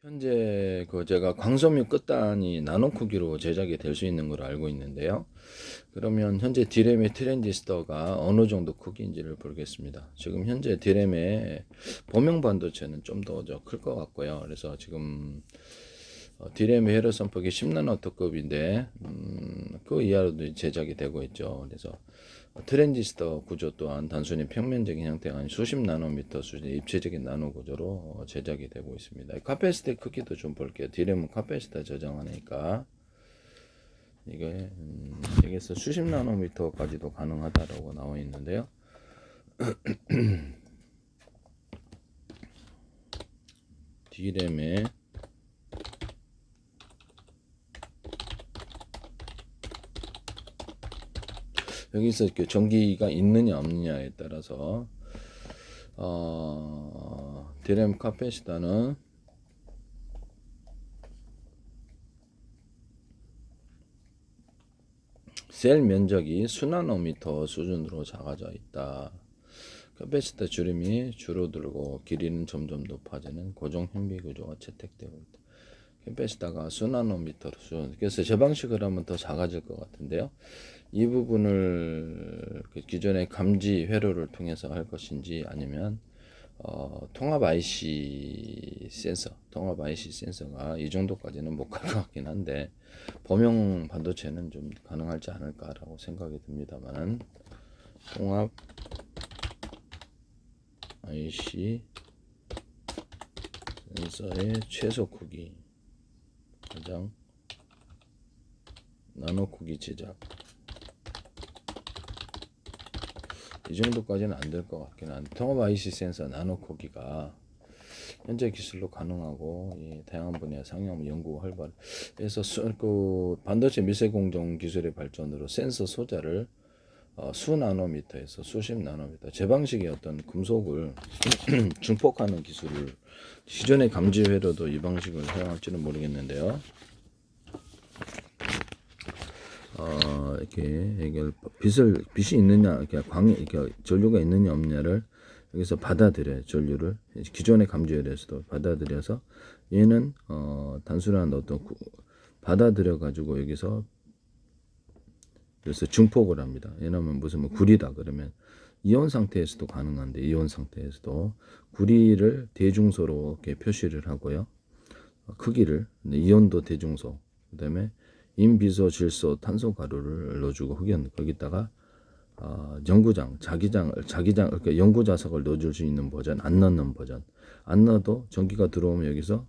현재 제가 광섬유 끝단이 나노 크기로 제작이 될 수 있는 걸로 알고 있는데요. 그러면 현재 D램의 트랜지스터가 어느 정도 크기인지를 보겠습니다. 지금 현재 D램의 범용 반도체는 좀 더 클 것 같고요. 그래서 지금 D램의 회로 선폭이 10나노급인데 그 이하로도 제작이 되고 있죠. 그래서 트랜지스터 구조 또한 단순히 평면적인 형태가 아닌 수십 나노미터 수준의 입체적인 나노 구조로 제작이 되고 있습니다. 카패시터 크기도 좀 볼게요. D램은 카패시터 저장하니까 이게 여기서 수십 나노미터까지도 가능하다라고 나와 있는데요. D램에 여기서 이렇게 전기가 있느냐 없느냐에 따라서 D램 카패시터는 셀 면적이 수나노미터 수준으로 작아져 있다. 카패시터 주름이 줄어들고 길이는 점점 높아지는 고정 현비 구조가 채택되고 있다. 카패시터가 수나노미터 수준. 그래서 저 방식으로 하면 더 작아질 것 같은데요. 이 부분을 기존의 감지 회로를 통해서 할 것인지 아니면 통합 IC 센서가 이 정도까지는 못 갈 것 같긴 한데 범용 반도체는 좀 가능하지 않을까라고 생각이 듭니다만 통합 IC 센서의 최소 크기 가장 나노 크기 제작 이 정도까지는 안 될 것 같긴 한데 통합 IC 센서 나노 크기가 현재 기술로 가능하고 다양한 분야 상용 연구 활발. 그래서 그 반도체 미세 공정 기술의 발전으로 센서 소자를 수 나노미터에서 수십 나노미터 제 방식의 어떤 금속을 증폭하는 기술을 기존의 감지 회로도 이 방식을 사용할지는 모르겠는데요. 이렇게 빛이 있느냐, 이렇게 이렇게 전류가 있느냐 없느냐를 여기서 받아들여요. 전류를 기존의 감지회로에서도 받아들여서 얘는 단순한 어떤 받아들여 가지고 여기서 그래서 증폭을 합니다. 얘는 무슨 구리다 그러면 이온 상태에서도 가능한데 이온 상태에서도 구리를 대중소로 이렇게 표시를 하고요. 크기를 이온도 대중소 그다음에 인비소, 질소, 탄소 가루를 넣어주고 흑연 거기다가 연구장, 자기장, 그러니까 연구 자석을 넣어줄 수 있는 버전, 안 넣는 버전. 안 넣어도 전기가 들어오면 여기서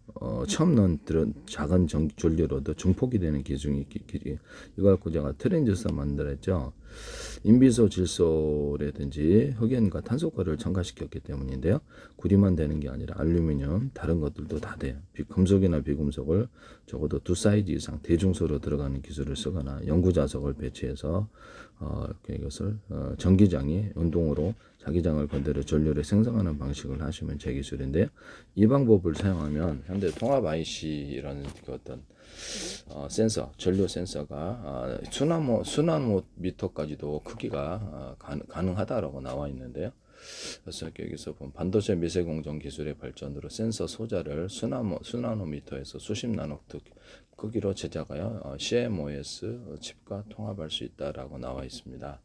처음 넣은 작은 전류로도 증폭이 되는 기준이 이거 갖고 제가 트랜지스터 만들었죠. 인비소, 질소라든지 흑연과 탄소가루를 첨가시켰기 때문인데요. 구리만 되는 게 아니라 알루미늄, 다른 것들도 다 돼요. 금속이나 비금속을 적어도 2사이즈 이상 대중소로 들어가는 기술을 쓰거나 연구 자석을 배치해서 이것을 전기장이 운동으로 자기장을 건드려 전류를 생성하는 방식을 하시면 제 기술인데요. 이 방법을 사용하면 현대 통합 IC라는 그 어떤 센서, 전류 센서가 수나노미터까지도 크기가 가능하다라고 나와 있는데요. 그래서 여기서 보면 반도체 미세 공정 기술의 발전으로 센서 소자를 수나노미터에서 수십 나노미터 크기로 제작하여 CMOS 칩과 통합할 수 있다라고 나와 있습니다.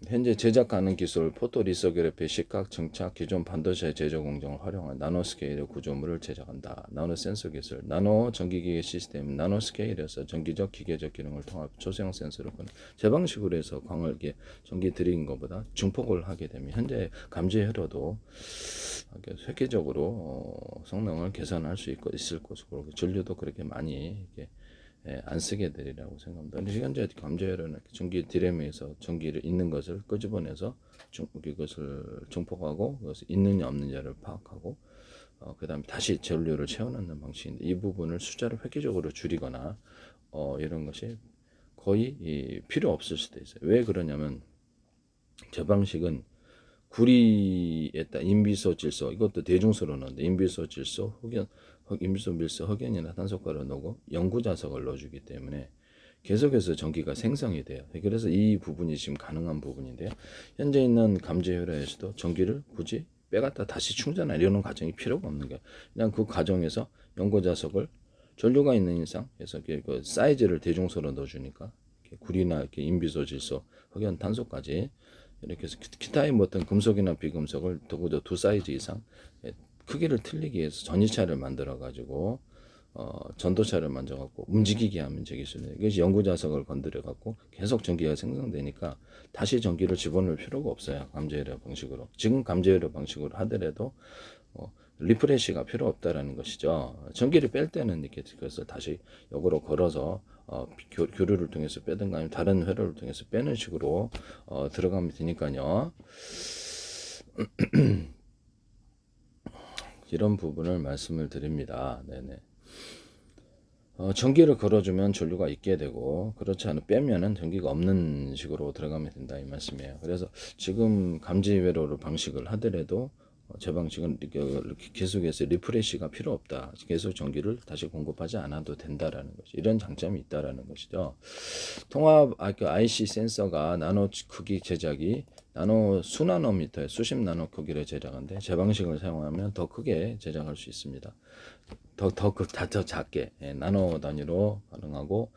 현재 제작하는 기술 포토리소그래피 시각 증착 기존 반도체 제조 공정을 활용한 나노스케일의 구조물을 제작한다. 나노 센서 기술, 나노 전기기계 시스템, 나노스케일에서 전기적 기계적 기능을 통합 초소형 센서를 제 방식으로 해서 광을 전기 들이는 것보다 증폭을 하게 되면 현재 감지 회로도 획기적으로 성능을 개선할 수 있을 것이고 전류도 그렇게 많이 안 쓰게 되리라고 생각합니다. 근데 현재 감지회로는 전기 D램에서 전기를 있는 것을 끄집어내서 이것을 증폭하고 그것을 있느냐 없느냐를 파악하고 그 다음에 다시 전류를 채워넣는 방식인데 이 부분을 숫자를 획기적으로 줄이거나 이런 것이 거의 필요 없을 수도 있어요. 왜 그러냐면 저 방식은 구리에다 인비소, 질소 이것도 대중소로 넣는데 인비소, 질소, 흑연, 인비소, 밀소, 흑연이나 탄소가루 넣고 연구 자석을 넣어주기 때문에 계속해서 전기가 생성이 돼요. 그래서 이 부분이 지금 가능한 부분인데요. 현재 있는 감지 회로에서도 전기를 굳이 빼갔다 다시 충전하는 이런 과정이 필요가 없는 거예요. 그냥 그 과정에서 연고자석을 전류가 있는 이상 그래서 그 사이즈를 대중소로 넣어주니까 구리나 이렇게 인비소, 질소, 흑연, 탄소까지 이렇게 해서 기타의 뭐 어떤 금속이나 비금속을 적어도 2사이즈 이상 크기를 틀리기 위해서 전이차를 만들어 가지고 전도차를 만져 갖고 움직이게 하면 되겠습니다. 이것이 연구자석을 건드려 갖고 계속 전기가 생성되니까 다시 전기를 집어넣을 필요가 없어요. 감지회로 방식으로. 지금 감지회로 방식으로 하더라도 리프레시가 필요 없다라는 것이죠. 전기를 뺄 때는 이렇게 그것을 다시 역으로 걸어서 교류를 통해서 빼든가 아니면 다른 회로를 통해서 빼는 식으로 들어가면 되니까요. 이런 부분을 말씀을 드립니다. 네네. 전기를 걸어주면 전류가 있게 되고 그렇지 않으면 빼면은 전기가 없는 식으로 들어가면 된다 이 말씀이에요. 그래서 지금 감지 회로를 방식을 하더라도 제 방식은 이렇게 계속해서 리프레시가 필요 없다. 계속 전기를 다시 공급하지 않아도 된다라는 것이 이런 장점이 있다라는 것이죠. 통합 IC 센서가 나노 크기 제작이 나노 수나노미터에 수십 나노 크기를 제작하는데 제 방식을 사용하면 더 크게 제작할 수 있습니다. 더 작게 나노 단위로 가능하고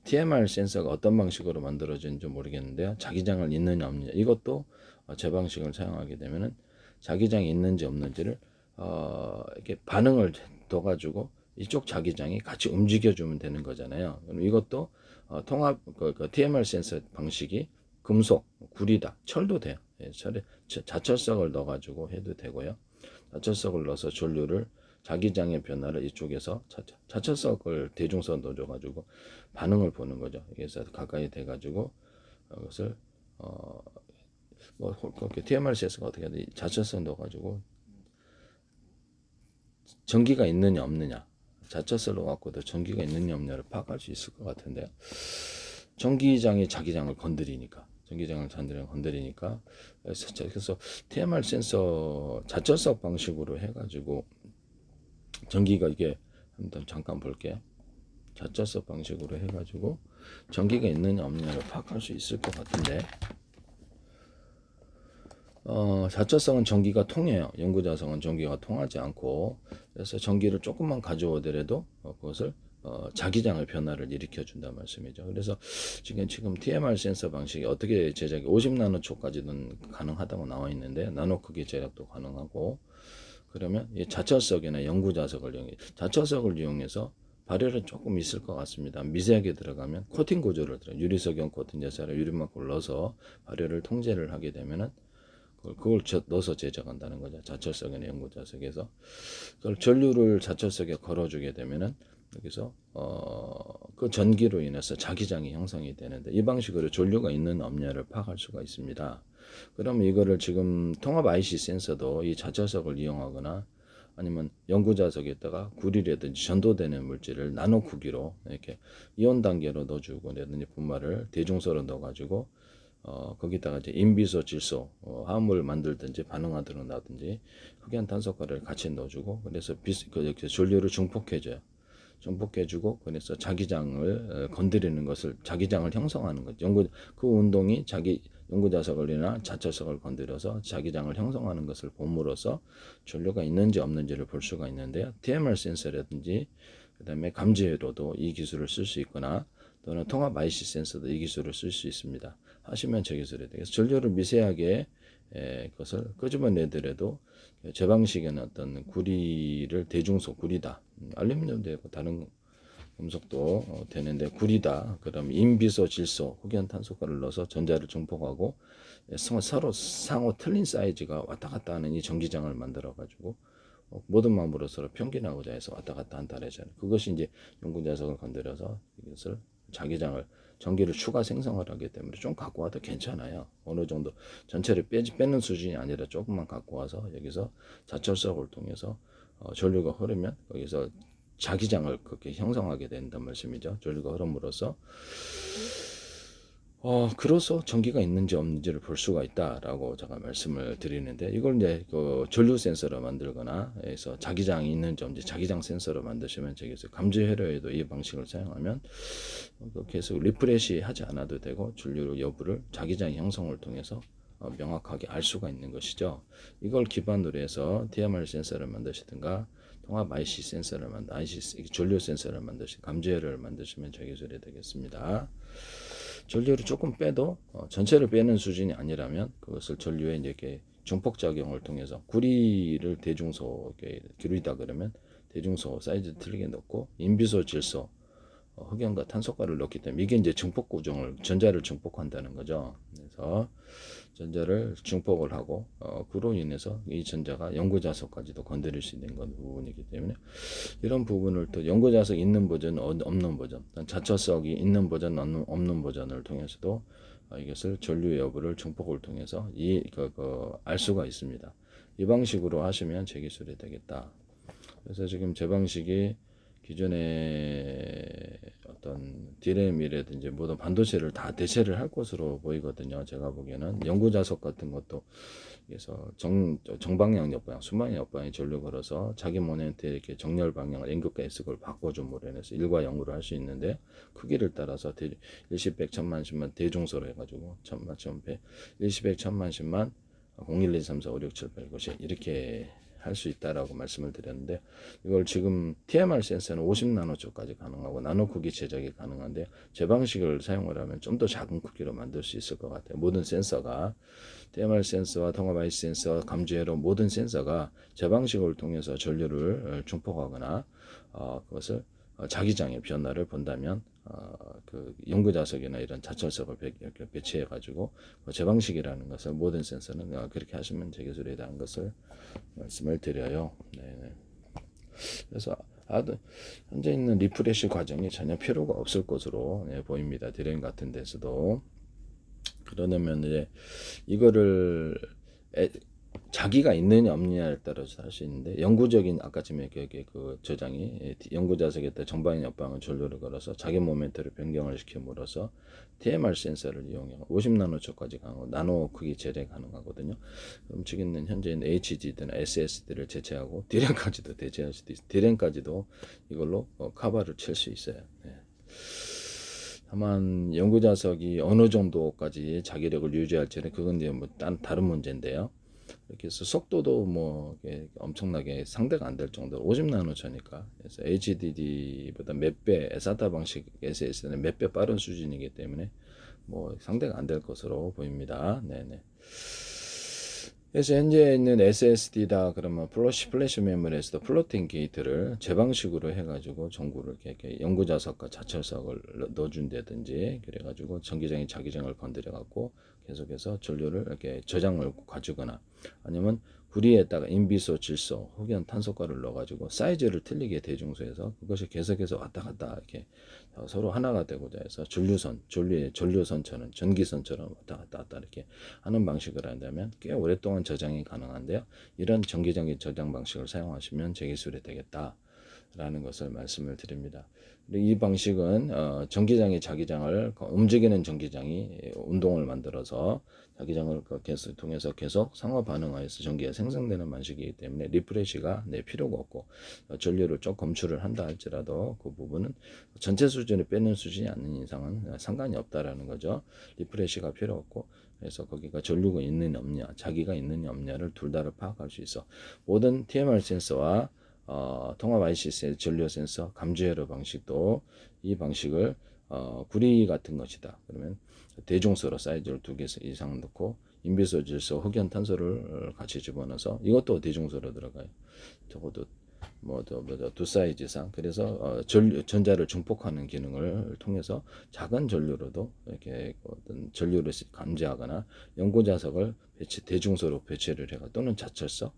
TMR 센서가 어떤 방식으로 만들어진지 모르겠는데요. 자기장을 있느냐 없느냐 이것도 제 방식을 사용하게 되면은 자기장이 있는지 없는지를 이렇게 반응을 둬가지고 이쪽 자기장이 같이 움직여주면 되는 거잖아요. 그럼 이것도 통합 TMR 센서 방식이 금속, 구리다, 철도 돼요. 철에 자철석을 넣어가지고 해도 되고요. 자철석을 넣어서 전류를 자기장의 변화를 이쪽에서 자철석을 대중선 넣어줘가지고 반응을 보는 거죠. 그래서 가까이 돼가지고 이것을 뭐 그렇게 TMR 센서가 어떻게 하든 자철선 넣어가지고 전기가 있느냐 없느냐 자철선을 갖고도 전기가 있느냐 없느냐를 파악할 수 있을 것 같은데요. 전기장이 자기장을 건드리니까 그래서 TMR 센서 자철석 방식으로 해가지고 전기가 이게 한번 잠깐 볼게요. 자철석 방식으로 해가지고 전기가 있느냐 없느냐를 파악할 수 있을 것 같은데 자철성은 전기가 통해요. 연구자성은 전기가 통하지 않고 그래서 전기를 조금만 가져오더라도 그것을 자기장의 변화를 일으켜 준다는 말씀이죠. 그래서 지금 TMR 센서 방식이 어떻게 제작이 50나노초까지는 가능하다고 나와 있는데 나노 크기 제작도 가능하고 그러면 이 자철석이나 자철석을 이용해서 발열은 조금 있을 것 같습니다. 미세하게 들어가면 코팅 구조를 유리석용 코팅 제사를 유리막을 넣어서 발열을 통제를 하게 되면은 그걸 넣어서 제작한다는 거죠. 자철석이나 연구자석에서 그걸 전류를 자철석에 걸어주게 되면은 여기서 그 전기로 인해서 자기장이 형성이 되는데 이 방식으로 전류가 있는 없냐를 파악할 수가 있습니다. 그러면 이거를 지금 통합 IC 센서도 이 자철석을 이용하거나 아니면 연구자석에다가 구리라든지 전도되는 물질을 나노 크기로 이렇게 이온 단계로 넣어주고 라든지 분말을 대중소로 넣어가지고 거기다가 이제 인비소, 질소, 화합물을 만들든지 반응하든지 흑연 탄소가를 같이 넣어주고 그래서 전류를 증폭해줘요. 증폭해주고 그래서 자기장을 건드리는 것을 자기장을 형성하는 거죠. 그 운동이 연구자석을이나 자철석을 건드려서 자기장을 형성하는 것을 봄으로써 전류가 있는지 없는지를 볼 수가 있는데요. TMR 센서라든지 그다음에 감지회로도 이 기술을 쓸 수 있거나 또는 통합 IC 센서도 이 기술을 쓸 수 있습니다. 하시면 저 기술에 대해서 전류를 미세하게 그것을 끄집어내더라도 제 방식에는 어떤 구리를 대중소 구리다 알루미늄도 되고 다른 금속도 되는데 구리다 그럼 인비소 질소 흑연탄소가를 넣어서 전자를 증폭하고 서로 상호 틀린 사이즈가 왔다 갔다 하는 이 전기장을 만들어 가지고 모든 마음으로 서로 평균하고자 해서 왔다 갔다 한다래잖아요. 그것이 이제 연구자석을 건드려서 이것을 자기장을 전기를 추가 생성을 하기 때문에 좀 갖고 와도 괜찮아요. 어느 정도 전체를 빼는 수준이 아니라 조금만 갖고 와서 여기서 자철석을 통해서 전류가 흐르면 거기서 자기장을 그렇게 형성하게 된다는 말씀이죠. 전류가 흐름으로써 그로서 전기가 있는지 없는지를 볼 수가 있다라고 제가 말씀을 드리는데 이걸 이제 그 전류 센서로 만들거나 해서 자기장이 있는지 없는지 자기장 센서로 만드시면 저기서 감지 회로에도 이 방식을 사용하면 계속 리프레시 하지 않아도 되고 전류 여부를 자기장 형성을 통해서 명확하게 알 수가 있는 것이죠. 이걸 기반으로 해서 TMR 센서를 만드시든가 통합 IC 센서를 IC 전류 센서를 만드시 감지회를 만드시면 저 기술이 되겠습니다. 전류를 조금 빼도 전체를 빼는 수준이 아니라면 그것을 전류에 이렇게 중폭 작용을 통해서 구리를 대중소에 기르다 그러면 대중소 사이즈 틀리게 넣고 인비소, 질소, 흑연과 탄소가를 넣기 때문에 이게 이제 증폭 구종을 전자를 증폭한다는 거죠. 그래서 전자를 증폭을 하고 그로 인해서 이 전자가 연고자석까지도 건드릴 수 있는 건 부분이기 때문에 이런 부분을 또 연고자석 있는 버전, 없는 버전, 자처석이 있는 버전, 없는 버전을 통해서도 이것을 전류 여부를 증폭을 통해서 알 수가 있습니다. 이 방식으로 하시면 제 기술이 되겠다. 그래서 지금 제 방식이 기존의 어떤 디램이라든지 모든 반도체를 다 대체를 할 것으로 보이거든요. 제가 보기에는 연구자석 같은 것도 그래서 정방향 옆방향, 순방향 옆방향 전류 걸어서 자기 모멘트에 이렇게 정렬 방향을 N극과 S극을 바꿔줌으로 인해서 1과 0으로 할 수 있는데 크기를 따라서 일십, 백, 천만, 십만 대중소로 해가지고 천만, 천백, 일십, 백, 천만, 십만 0, 1, 2, 3, 4, 5, 6, 7, 8, 9, 10 이렇게 할 수 있다라고 말씀을 드렸는데 이걸 지금 TMR 센서는 50나노초까지 가능하고 나노 크기 제작이 가능한데 제 방식을 사용을 하면 좀 더 작은 크기로 만들 수 있을 것 같아요. 모든 센서가 TMR 센서와 통합 IC 센서, 감지회로 모든 센서가 제 방식을 통해서 전류를 중폭하거나 그것을 자기장의 변화를 본다면 그 연구자석이나 이런 자철석을 배치해 가지고 제 방식이라는 것을 모든 센서는 그렇게 하시면 제 기술에 대한 것을 말씀을 드려요. 네네. 그래서 현재 있는 리프레시 과정이 전혀 필요가 없을 것으로 보입니다. 디램 같은 데서도. 그러려면 이제 이거를 자기가 있느냐 없느냐에 따라서 할 수 있는데 영구적인 아까 전에 그 저장이 연구자석에다 정방향 옆방을 전류를 걸어서 자기 모멘트를 변경을 시킴으로써 TMR 센서를 이용해 50나노초까지 강하고 나노 크기 제작 가능하거든요. 움직이는 현재 있는 HDD나 SSD를 제체하고 디램까지도 대체할 수도 있어요. 디램까지도 이걸로 커버를 칠 수 있어요. 네. 다만 연구자석이 어느 정도까지 자기력을 유지할지는 그건 이제 뭐 다른 문제인데요. 이렇게 해서 속도도 뭐 엄청나게 상대가 안 될 정도로 50나노초니까 그래서 HDD보다 몇 배, SATA 방식 SSD는 몇 배 빠른 수준이기 때문에 뭐 상대가 안 될 것으로 보입니다. 네네. 그래서 현재 있는 SSD다 그러면 플래시 메모리에서도 플로팅 게이트를 제 방식으로 해가지고 전구를 이렇게 연구자석과 자철석을 넣어준다든지 그래가지고 전기장이 자기장을 건드려갖고 계속해서 전류를 이렇게 저장을 가지거나 아니면 구리에다가 인비소, 질소, 흑연, 탄소가를 넣어가지고 사이즈를 틀리게 대중소해서 그것이 계속해서 왔다 갔다 이렇게 서로 하나가 되고자 해서 전류선처럼 전기선처럼 왔다 갔다 이렇게 하는 방식을 한다면 꽤 오랫동안 저장이 가능한데요. 이런 전기장기 저장 방식을 사용하시면 제 기술이 되겠다라는 것을 말씀을 드립니다. 이 방식은 전기장이 자기장을 움직이는 전기장이 운동을 만들어서 자기장을 계속 통해서 계속 상호 반응하여서 전기가 생성되는 방식이기 때문에 리프레시가 필요가 없고 전류를 좀 검출을 한다 할지라도 그 부분은 전체 수준을 빼는 수준이 아닌 이상은 상관이 없다라는 거죠. 리프레시가 필요 없고 그래서 거기가 전류가 있느냐 없느냐 자기가 있느냐 없느냐를 둘 다를 파악할 수 있어. 모든 TMR 센서와 통합 IC 전류 센서 감지회로 방식도 이 방식을 구리 같은 것이다. 그러면 대중소로 사이즈를 2개 이상 넣고 인비소, 질소, 흑연, 탄소를 같이 집어넣어서 이것도 대중소로 들어가요. 적어도 두 사이즈 이상. 그래서 전자를 증폭하는 기능을 통해서 작은 전류로도 이렇게 어떤 전류를 감지하거나 연고자석을 대중소로 배치를 해가 또는 자철석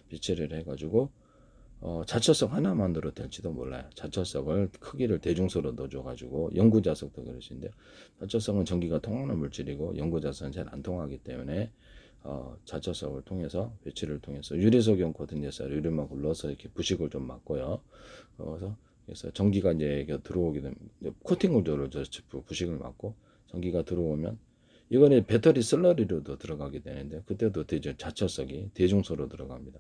배치를 해가지고 자철석 하나만으로 될지도 몰라요. 자철석을 크기를 대중소로 넣어줘가지고 연구자석도 그러신데 자철석은 전기가 통하는 물질이고 연구자석은 잘 안 통하기 때문에 자철석을 통해서 배치를 통해서 유리석용 코팅제사 유리막을 넣어서 이렇게 부식을 좀 막고요. 그래서 전기가 이제 들어오게 되면 코팅을 들어줘 부식을 막고 전기가 들어오면 이거는 배터리 슬러리로도 들어가게 되는데 그때도 자철석이 대중소로 들어갑니다.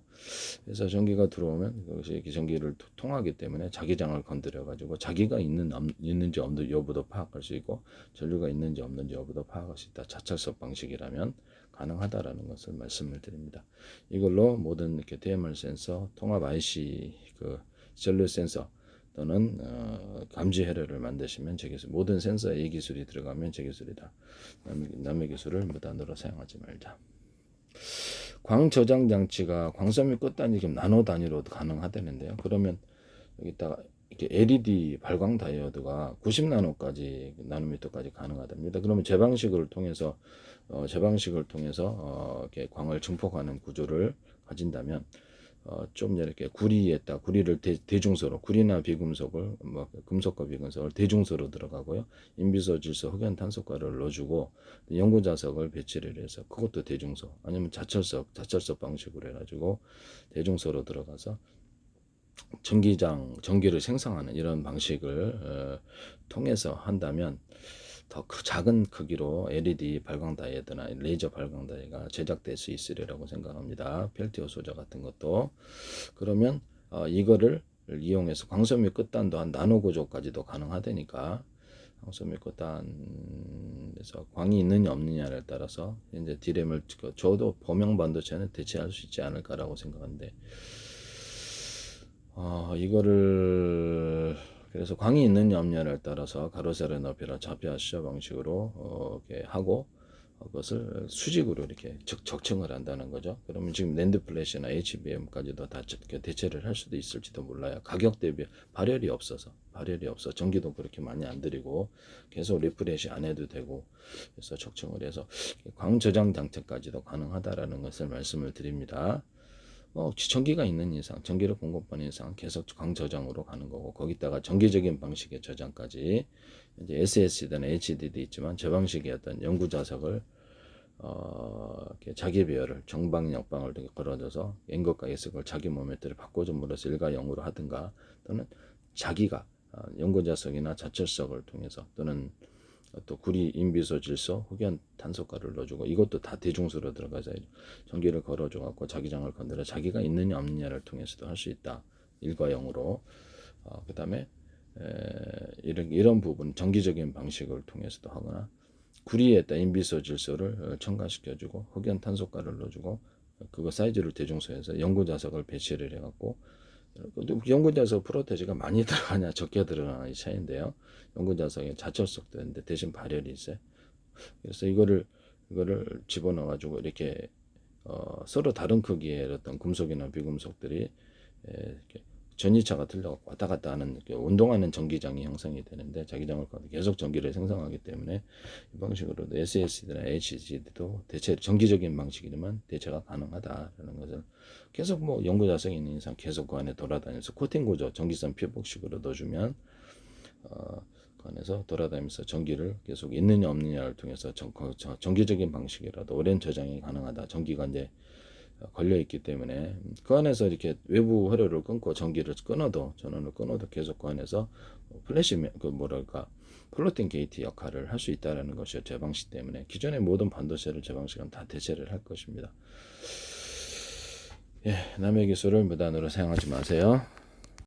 그래서 전기가 들어오면 그것이 전기를 통하기 때문에 자기장을 건드려 가지고 자기가 있는지 없는지 여부도 파악할 수 있고 전류가 있는지 없는지 여부도 파악할 수 있다. 자철석 방식이라면 가능하다라는 것을 말씀을 드립니다. 이걸로 모든 이렇게 DMR 센서, 통합 IC 그 전류 센서 또는 감지 회로를 만드시면 제 기술, 모든 센서에 이 기술이 들어가면 제 기술이다. 남의 기술을 무단으로 사용하지 말자. 광 저장 장치가 광섬유 끝 단위 지금 나노 단위로도 가능하다는데요. 그러면 여기다가 이렇게 LED 발광 다이오드가 90나노까지 나노미터까지 가능하답니다. 그러면 제 방식을 통해서 이렇게 광을 증폭하는 구조를 가진다면 좀 이렇게 구리를 대중소로, 구리나 비금속을 금속과 비금속을 대중소로 들어가고요. 인비소, 질소, 흑연, 탄소가를 넣어주고 연고 자석을 배치를 해서 그것도 대중소, 아니면 자철석 방식으로 해가지고 대중소로 들어가서 전기를 생성하는 이런 방식을 통해서 한다면 더 작은 크기로 LED 발광 다이오드나 레이저 발광 다이가 제작될 수 있으리라고 생각합니다. 펠티오 소자 같은 것도. 그러면 이거를 이용해서 광섬유 끝단도 한 나노 구조까지도 가능하다니까, 광섬유 끝단에서 광이 있느냐 없느냐를 따라서 이제 디램을 줘도 범용 반도체는 대체할 수 있지 않을까라고 생각하는데, 이거를 그래서 광이 있느냐 없느냐를 따라서 가로 세로 높이라 좌표와 수저 방식으로 이렇게 하고 그것을 수직으로 이렇게 적층을 한다는 거죠. 그러면 지금 낸드 플래시나 HBM까지도 다 대체를 할 수도 있을지도 몰라요. 가격 대비 발열이 없어 전기도 그렇게 많이 안 들이고 계속 리프레시 안 해도 되고, 그래서 적층을 해서 광 저장 장치까지도 가능하다라는 것을 말씀을 드립니다. 전기가 있는 이상, 전기를 공급하는 이상 계속 광 저장으로 가는 거고, 거기다가 정기적인 방식의 저장까지, 이제 SSD나 HDD 있지만 저 방식의 어떤 연구 자석을 이렇게 자기 배열을 정방 역방을 걸어줘서 N것과 S걸 자기 모멘트를 바꿔줌으로써 1과 0으로 하든가, 또는 자기가 연구 자석이나 자철석을 통해서, 또는 또 구리, 인비소, 질소, 흑연, 탄소가를 넣어주고, 이것도 다 대중수로 들어가서 전기를 걸어줘 갖고 자기장을 건드려 자기가 있느냐 없느냐를 통해서도 할 수 있다. 1과 0으로. 그 다음에 이런 부분 정기적인 방식을 통해서도 하거나, 구리에다 인비소, 질소를 첨가시켜주고 흑연, 탄소가를 넣어주고 그거 사이즈를 대중소해서 연구 자석을 배치를 해갖고, 연구 자석 프로테지가 많이 들어가냐 적게 들어가냐 차이인데요. 연구 자석에 자철석도 있는데 대신 발열이 있어요. 그래서 이거를 집어넣어 가지고 이렇게 서로 다른 크기의 어떤 금속이나 비금속들이 이렇게 전이차가 틀려 왔다 갔다 하는 운동하는 전기장이 형성이 되는데, 자기장을 계속 전기를 생성하기 때문에 이 방식으로도 SSD나 HDD도 대체 정기적인 방식이지만 대체가 가능하다라는 것을 계속 연구 자석이 있는 이상 계속 그 안에 돌아다니면서 코팅 구조, 전기선 피복식으로 넣어주면 그 안에서 돌아다니면서 전기를 계속 있느냐 없느냐를 통해서 정기적인 방식이라도 오랜 저장이 가능하다. 전기가 이제 걸려 있기 때문에 그 안에서 이렇게 외부 회로를 끊고 전기를 끊어도, 전원을 끊어도 계속 그 안에서 플래시 플로팅 게이트 역할을 할 수 있다는 것이요, 제 방식 때문에. 기존의 모든 반도체를 제 방식은 다 대체를 할 것입니다. 남의 기술을 무단으로 사용하지 마세요.